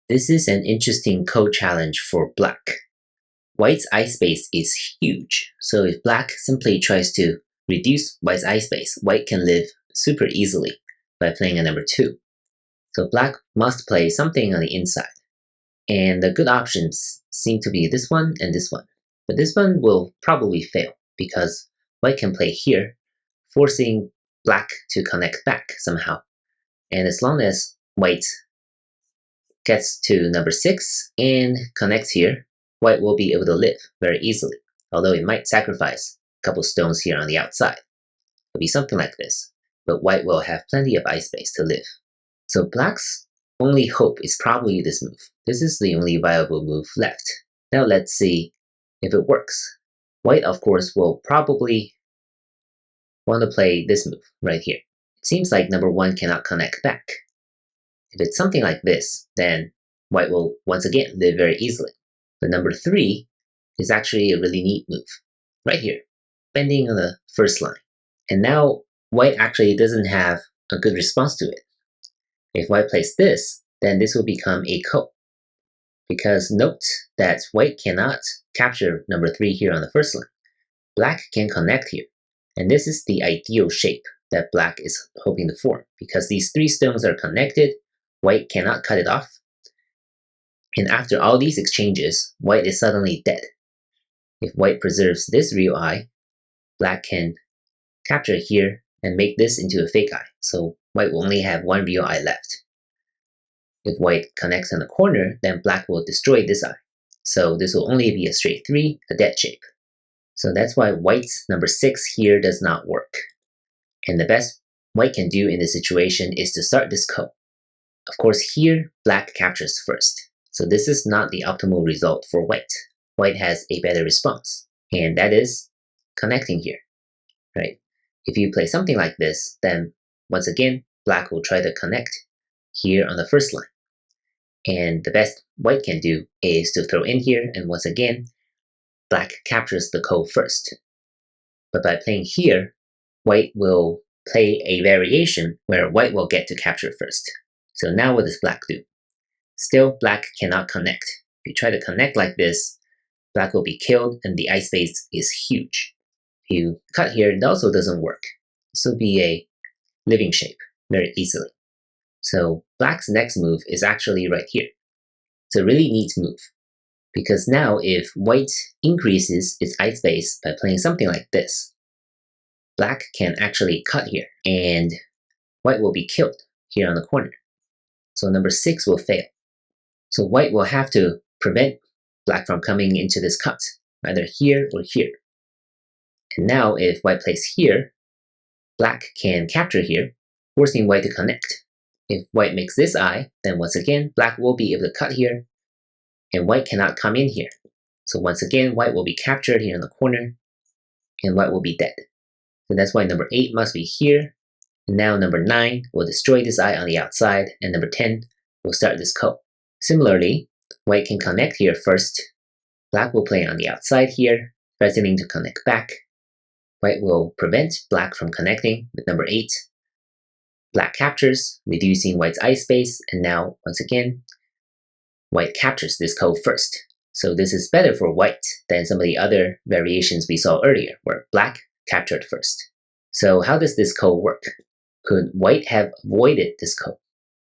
This is an interesting code challenge for black. White's eye space is huge, so if black simply tries to reduce white's eye space, white can live super easily by playing a number 2. So black must play something on the inside. And the good options seem to be this one and this one. But this one will probably fail because white can play here, forcing black to connect back somehow. And as long as white gets to number 6 and connects here, white will be able to live very easily, although it might sacrifice a couple stones here on the outside. It'll be something like this, but white will have plenty of eye space to live. So black's only hope is probably this move. This is the only viable move left. Now let's see if it works. White, of course, will probably want to play this move right here. It seems like number 1 cannot connect back. If it's something like this, then white will once again live very easily. But number 3 is actually a really neat move. Right here, bending on the first line. And now white actually doesn't have a good response to it. If white plays this, then this will become a ko. Because note that white cannot capture number 3 here on the first line. Black can connect here. And this is the ideal shape that black is hoping to form. Because these 3 stones are connected, white cannot cut it off. And after all these exchanges, white is suddenly dead. If white preserves this real eye, black can capture here and make this into a fake eye. So white will only have 1 real eye left. If white connects in the corner, then black will destroy this eye. So this will only be a straight 3, a dead shape. So that's why white's number 6 here does not work. And the best white can do in this situation is to start this ko. Of course here, black captures first. So this is not the optimal result for white. White has a better response, and that is connecting here, right? If you play something like this, then once again, black will try to connect here on the first line. And the best white can do is to throw in here, and once again, black captures the ko first. But by playing here, white will play a variation where white will get to capture first. So now what does black do? Still, black cannot connect. If you try to connect like this, black will be killed and the eye space is huge. If you cut here, it also doesn't work. This will be a living shape very easily. So black's next move is actually right here. It's a really neat move because now if white increases its eye space by playing something like this, black can actually cut here and white will be killed here on the corner. So number 6 will fail. So white will have to prevent black from coming into this cut, either here or here. And now if white plays here, black can capture here, forcing white to connect. If white makes this eye, then once again, black will be able to cut here, and white cannot come in here. So once again, white will be captured here in the corner, and white will be dead. So that's why number 8 must be here. And now number 9 will destroy this eye on the outside, and number 10 will start this ko. Similarly, white can connect here first. Black will play on the outside here, threatening to connect back. White will prevent black from connecting with number 8. Black captures, reducing white's eye space, and now, once again, white captures this ko first. So this is better for white than some of the other variations we saw earlier, where black captured first. So how does this ko work? Could white have avoided this ko?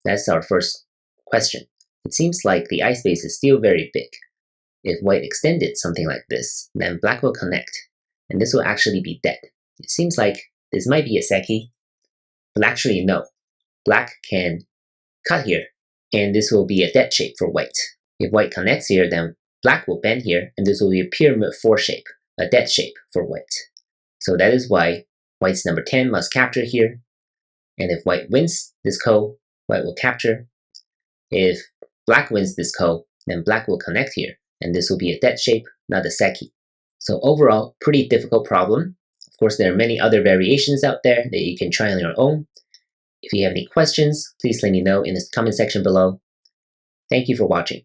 That's our first question. It seems like the eye space is still very big. If white extended something like this, then black will connect, and this will actually be dead. It seems like this might be a seki, but actually no. Black can cut here, and this will be a dead shape for white. If white connects here, then black will bend here, and this will be a pyramid 4 shape, a dead shape for white. So that is why white's number 10 must capture here, and if white wins this ko, white will capture. If black wins this ko, then black will connect here, and this will be a dead shape, not a seki. So overall, pretty difficult problem. Of course, there are many other variations out there that you can try on your own. If you have any questions, please let me know in the comment section below. Thank you for watching.